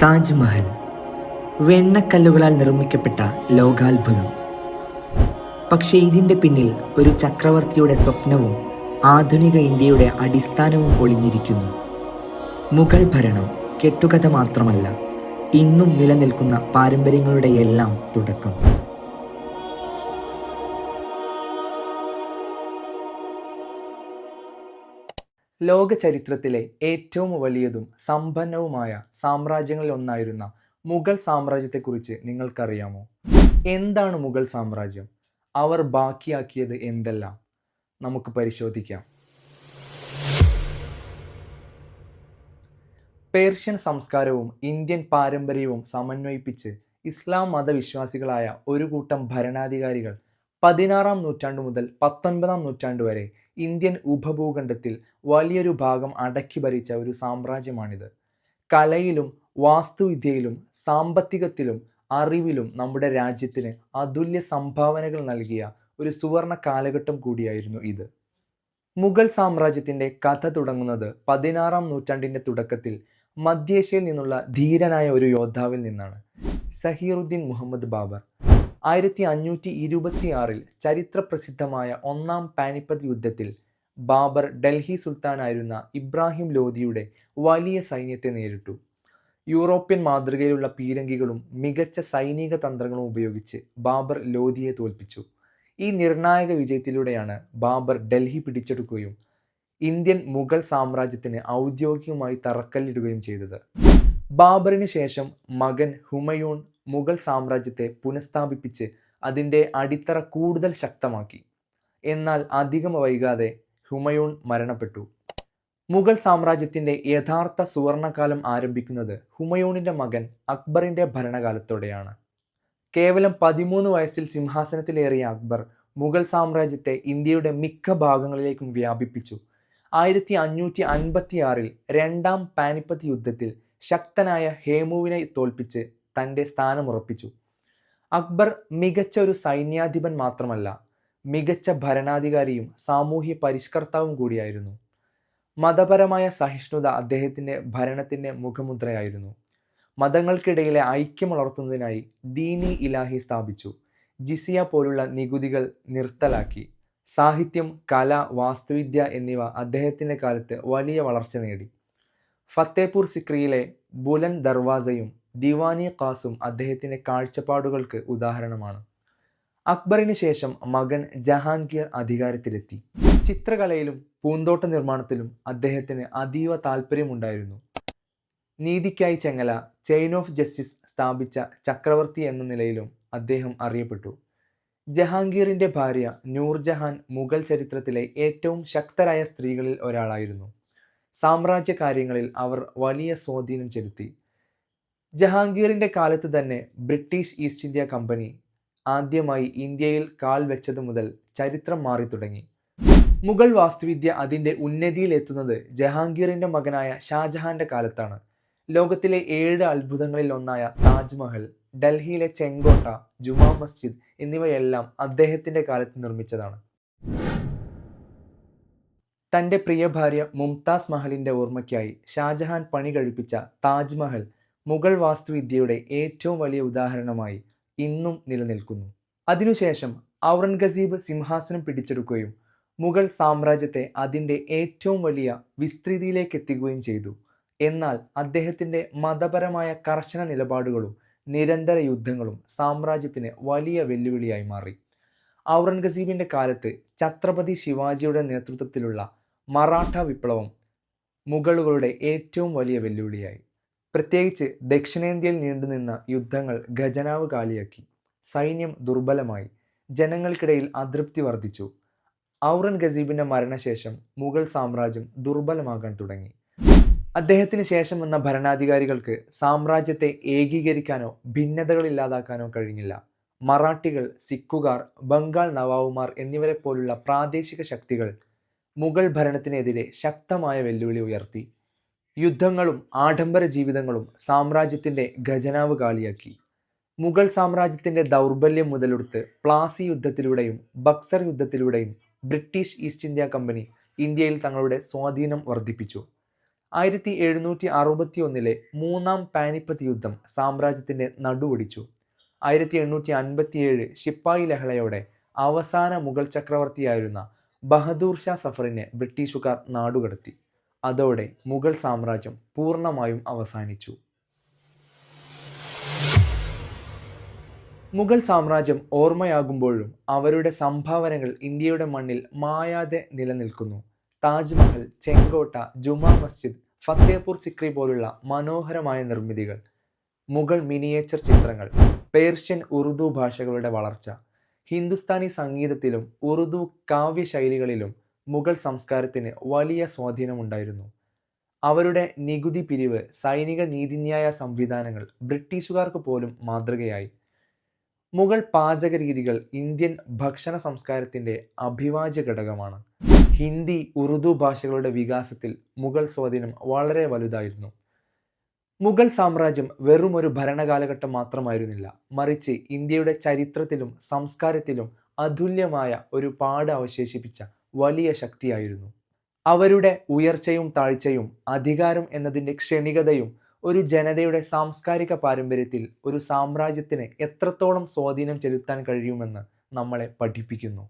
താജ്മഹൽ വെണ്ണക്കല്ലുകളാൽ നിർമ്മിക്കപ്പെട്ട ലോകാത്ഭുതം. പക്ഷേ ഇതിൻ്റെ പിന്നിൽ ഒരു ചക്രവർത്തിയുടെ സ്വപ്നവും ആധുനിക ഇന്ത്യയുടെ അടിസ്ഥാനവും ഒളിഞ്ഞിരിക്കുന്നു. മുഗൾ ഭരണം കെട്ടുകഥ മാത്രമല്ല, ഇന്നും നിലനിൽക്കുന്ന പാരമ്പര്യങ്ങളുടെ എല്ലാം തുടക്കം. ലോക ചരിത്രത്തിലെ ഏറ്റവും വലിയതും സമ്പന്നവുമായ സാമ്രാജ്യങ്ങളിൽ ഒന്നായിരുന്ന മുഗൾ സാമ്രാജ്യത്തെക്കുറിച്ച് നിങ്ങൾക്കറിയാമോ? എന്താണ് മുഗൾ സാമ്രാജ്യം? അവർ ബാക്കിയാക്കിയത് എന്തെല്ലാം? നമുക്ക് പരിശോധിക്കാം. പേർഷ്യൻ സംസ്കാരവും ഇന്ത്യൻ പാരമ്പര്യവും സമന്വയിപ്പിച്ച് ഇസ്ലാം മതവിശ്വാസികളായ ഒരു കൂട്ടം ഭരണാധികാരികൾ 16-ാം നൂറ്റാണ്ടു മുതൽ 19-ാം നൂറ്റാണ്ട് വരെ ഇന്ത്യൻ ഉപഭൂഖണ്ഡത്തിൽ വലിയൊരു ഭാഗം അടക്കി ഭരിച്ച ഒരു സാമ്രാജ്യമാണിത്. കലയിലും വാസ്തുവിദ്യയിലും സാമ്പത്തികത്തിലും അറിവിലും നമ്മുടെ രാജ്യത്തിന് അതുല്യ സംഭാവനകൾ നൽകിയ ഒരു സുവർണ കാലഘട്ടം കൂടിയായിരുന്നു ഇത്. മുഗൾ സാമ്രാജ്യത്തിൻ്റെ കഥ തുടങ്ങുന്നത് 16-ാം നൂറ്റാണ്ടിൻ്റെ തുടക്കത്തിൽ മധ്യേഷ്യയിൽ നിന്നുള്ള ധീരനായ ഒരു യോദ്ധാവിൽ നിന്നാണ്. സഹീറുദ്ദീൻ മുഹമ്മദ് ബാബർ 1526-ൽ ചരിത്രപ്രസിദ്ധമായ ഒന്നാം പാനിപ്പത്ത് യുദ്ധത്തിൽ ബാബർ ഡൽഹി സുൽത്താനായിരുന്ന ഇബ്രാഹിം ലോധിയുടെ വലിയ സൈന്യത്തെ നേരിട്ടു. യൂറോപ്യൻ മാതൃകയിലുള്ള പീരങ്കികളും മികച്ച സൈനിക തന്ത്രങ്ങളും ഉപയോഗിച്ച് ബാബർ ലോധിയെ തോൽപ്പിച്ചു. ഈ നിർണായക വിജയത്തിലൂടെയാണ് ബാബർ ഡൽഹി പിടിച്ചെടുക്കുകയും ഇന്ത്യൻ മുഗൾ സാമ്രാജ്യത്തിന് ഔദ്യോഗികമായി തറക്കല്ലിടുകയും ചെയ്തത്. ബാബറിന് ശേഷം മകൻ ഹുമയൂൺ മുഗൾ സാമ്രാജ്യത്തെ പുനഃസ്ഥാപിപ്പിച്ച് അതിൻ്റെ അടിത്തറ കൂടുതൽ ശക്തമാക്കി. എന്നാൽ അധികം വൈകാതെ ഹുമയൂൺ മരണപ്പെട്ടു. മുഗൾ സാമ്രാജ്യത്തിൻ്റെ യഥാർത്ഥ സുവർണകാലം ആരംഭിക്കുന്നത് ഹുമയൂണിൻ്റെ മകൻ അക്ബറിൻ്റെ ഭരണകാലത്തോടെയാണ്. കേവലം 13 വയസ്സിൽ സിംഹാസനത്തിലേറിയ അക്ബർ മുഗൾ സാമ്രാജ്യത്തെ ഇന്ത്യയുടെ മിക്ക ഭാഗങ്ങളിലേക്കും വ്യാപിപ്പിച്ചു. 1556-ൽ രണ്ടാം പാനിപ്പത്ത് യുദ്ധത്തിൽ ശക്തനായ ഹേമുവിനെ തോൽപ്പിച്ച് തൻ്റെ സ്ഥാനമുറപ്പിച്ചു. അക്ബർ മികച്ച ഒരു സൈന്യാധിപൻ മാത്രമല്ല, മികച്ച ഭരണാധികാരിയും സാമൂഹ്യ പരിഷ്കർത്താവും കൂടിയായിരുന്നു. മതപരമായ സഹിഷ്ണുത അദ്ദേഹത്തിൻ്റെ ഭരണത്തിൻ്റെ മുഖമുദ്രയായിരുന്നു. മതങ്ങൾക്കിടയിലെ ഐക്യം വളർത്തുന്നതിനായി ദീനി ഇലാഹി സ്ഥാപിച്ചു. ജിസിയ പോലുള്ള നികുതികൾ നിർത്തലാക്കി. സാഹിത്യം, കല, വാസ്തുവിദ്യ എന്നിവ അദ്ദേഹത്തിൻ്റെ കാലത്ത് വലിയ വളർച്ച നേടി. ഫത്തേപൂർ സിക്രിയിലെ ബുലന്ദ് ദർവാസയും ദിവാനി ഖാസും അദ്ദേഹത്തിൻ്റെ കാഴ്ചപ്പാടുകൾക്ക് ഉദാഹരണമാണ്. അക്ബറിന് ശേഷം മകൻ ജഹാംഗീർ അധികാരത്തിലെത്തി. ചിത്രകലയിലും പൂന്തോട്ട നിർമ്മാണത്തിലും അദ്ദേഹത്തിന് അതീവ താല്പര്യമുണ്ടായിരുന്നു. നീതിക്കായി ചെങ്ങല, ചെയിൻ ഓഫ് ജസ്റ്റിസ് സ്ഥാപിച്ച ചക്രവർത്തി എന്ന നിലയിലും അദ്ദേഹം അറിയപ്പെട്ടു. ജഹാംഗീറിൻ്റെ ഭാര്യ നൂർജഹാൻ മുഗൾ ചരിത്രത്തിലെ ഏറ്റവും ശക്തരായ സ്ത്രീകളിൽ ഒരാളായിരുന്നു. സാമ്രാജ്യ കാര്യങ്ങളിൽ അവർ വലിയ സ്വാധീനം ചെലുത്തി. ജഹാംഗീറിൻ്റെ കാലത്ത് തന്നെ ബ്രിട്ടീഷ് ഈസ്റ്റ് ഇന്ത്യ കമ്പനി ആദ്യമായി ഇന്ത്യയിൽ കാൽ വെച്ചതു മുതൽ ചരിത്രം മാറി തുടങ്ങി. മുഗൾ വാസ്തുവിദ്യ അതിൻ്റെ ഉന്നതിയിൽ എത്തുന്നത് ജഹാംഗീറിൻ്റെ മകനായ ഷാജഹാൻ്റെ കാലത്താണ്. ലോകത്തിലെ 7 അത്ഭുതങ്ങളിൽ ഒന്നായ താജ്മഹൽ, ഡൽഹിയിലെ ചെങ്കോട്ട, ജുമാ മസ്ജിദ് എന്നിവയെല്ലാം അദ്ദേഹത്തിൻ്റെ കാലത്ത് നിർമ്മിച്ചതാണ്. തൻ്റെ പ്രിയ ഭാര്യ മുംതാസ് മഹലിൻ്റെ ഓർമ്മയ്ക്കായി ഷാജഹാൻ പണി കഴിപ്പിച്ച താജ്മഹൽ മുഗൾ വാസ്തുവിദ്യയുടെ ഏറ്റവും വലിയ ഉദാഹരണമായി ഇന്നും നിലനിൽക്കുന്നു. അതിനുശേഷം ഔറംഗസീബ് സിംഹാസനം പിടിച്ചെടുക്കുകയും മുഗൾ സാമ്രാജ്യത്തെ അതിൻ്റെ ഏറ്റവും വലിയ വിസ്തൃതിയിലേക്ക് എത്തിക്കുകയും ചെയ്തു. എന്നാൽ അദ്ദേഹത്തിൻ്റെ മതപരമായ കർശന നിലപാടുകളും നിരന്തര യുദ്ധങ്ങളും സാമ്രാജ്യത്തിന് വലിയ വെല്ലുവിളിയായി മാറി. ഔറംഗസീബിൻ്റെ കാലത്ത് ഛത്രപതി ശിവാജിയുടെ നേതൃത്വത്തിലുള്ള മറാഠ വിപ്ലവം മുഗളുകളുടെ ഏറ്റവും വലിയ വെല്ലുവിളിയായി. പ്രത്യേകിച്ച് ദക്ഷിണേന്ത്യയിൽ നീണ്ടുനിന്ന യുദ്ധങ്ങൾ ഖജനാവ് കാലിയാക്കി. സൈന്യം ദുർബലമായി. ജനങ്ങൾക്കിടയിൽ അതൃപ്തി വർദ്ധിച്ചു. ഔറംഗസീബിൻ്റെ മരണശേഷം മുഗൾ സാമ്രാജ്യം ദുർബലമാകാൻ തുടങ്ങി. അദ്ദേഹത്തിന് ശേഷം വന്ന ഭരണാധികാരികൾക്ക് സാമ്രാജ്യത്തെ ഏകീകരിക്കാനോ ഭിന്നതകൾ ഇല്ലാതാക്കാനോ കഴിഞ്ഞില്ല. മറാഠികൾ, സിക്കുകാർ, ബംഗാൾ നവാബുമാർ എന്നിവരെ പോലുള്ള പ്രാദേശിക ശക്തികൾ മുഗൾ ഭരണത്തിനെതിരെ ശക്തമായ വെല്ലുവിളി ഉയർത്തി. യുദ്ധങ്ങളും ആഡംബര ജീവിതങ്ങളും സാമ്രാജ്യത്തിൻ്റെ ഖജനാവ് കാലിയാക്കി. മുഗൾ സാമ്രാജ്യത്തിൻ്റെ ദൗർബല്യം മുതലെടുത്ത് പ്ലാസി യുദ്ധത്തിലൂടെയും ബക്സർ യുദ്ധത്തിലൂടെയും ബ്രിട്ടീഷ് ഈസ്റ്റ് ഇന്ത്യ കമ്പനി ഇന്ത്യയിൽ തങ്ങളുടെ സ്വാധീനം വർദ്ധിപ്പിച്ചു. 1761 മൂന്നാം പാനിപ്പത്ത് യുദ്ധം സാമ്രാജ്യത്തിന്റെ നടുവൊടിച്ചു. 1857 ശിപ്പായി ലഹളയോടെ അവസാന മുഗൾ ചക്രവർത്തിയായിരുന്ന ബഹദൂർ ഷാ സഫറിനെ ബ്രിട്ടീഷുകാർ നാടുകടത്തി. അതോടെ മുഗൾ സാമ്രാജ്യം പൂർണ്ണമായും അവസാനിച്ചു. മുഗൾ സാമ്രാജ്യം ഓർമ്മയാകുമ്പോഴും അവരുടെ സംഭാവനകൾ ഇന്ത്യയുടെ മണ്ണിൽ മായാതെ നിലനിൽക്കുന്നു. താജ്മഹൽ, ചെങ്കോട്ട, ജുമാ മസ്ജിദ്, ഫത്തേപൂർ സിക്രി പോലുള്ള മനോഹരമായ നിർമ്മിതികൾ, മുഗൾ മിനിയേച്ചർ ചിത്രങ്ങൾ, പേർഷ്യൻ ഉറുദു ഭാഷകളുടെ വളർച്ച, ഹിന്ദുസ്ഥാനി സംഗീതത്തിലും ഉറുദു കാവ്യശൈലികളിലും മുഗൾ സംസ്കാരത്തിന് വലിയ സ്വാധീനമുണ്ടായിരുന്നു. അവരുടെ നികുതി പിരിവ്, സൈനിക നീതിന്യായ സംവിധാനങ്ങൾ ബ്രിട്ടീഷുകാർക്ക് പോലും മാതൃകയായി. മുഗൾ പാചക രീതികൾ ഇന്ത്യൻ ഭക്ഷണ സംസ്കാരത്തിൻ്റെ അഭിവാജ്യ ഘടകമാണ്. ഹിന്ദി, ഉറുദു ഭാഷകളുടെ വികാസത്തിൽ മുഗൾ സ്വാധീനം വളരെ വലുതായിരുന്നു. മുഗൾ സാമ്രാജ്യം വെറുമൊരു ഭരണകാലഘട്ടം മാത്രമായിരുന്നില്ല, മറിച്ച് ഇന്ത്യയുടെ ചരിത്രത്തിലും സംസ്കാരത്തിലും അതുല്യമായ ഒരു പാട് അവശേഷിപ്പിച്ച വലിയ ശക്തിയായിരുന്നു. അവരുടെ ഉയർച്ചയും താഴ്ചയും അധികാരം എന്നതിൻ്റെ ക്ഷണികതയും ഒരു ജനതയുടെ സാംസ്കാരിക പാരമ്പര്യത്തിൽ ഒരു സാമ്രാജ്യത്തിന് എത്രത്തോളം സ്വാധീനം ചെലുത്താൻ കഴിയുമെന്ന് നമ്മളെ പഠിപ്പിക്കുന്നു.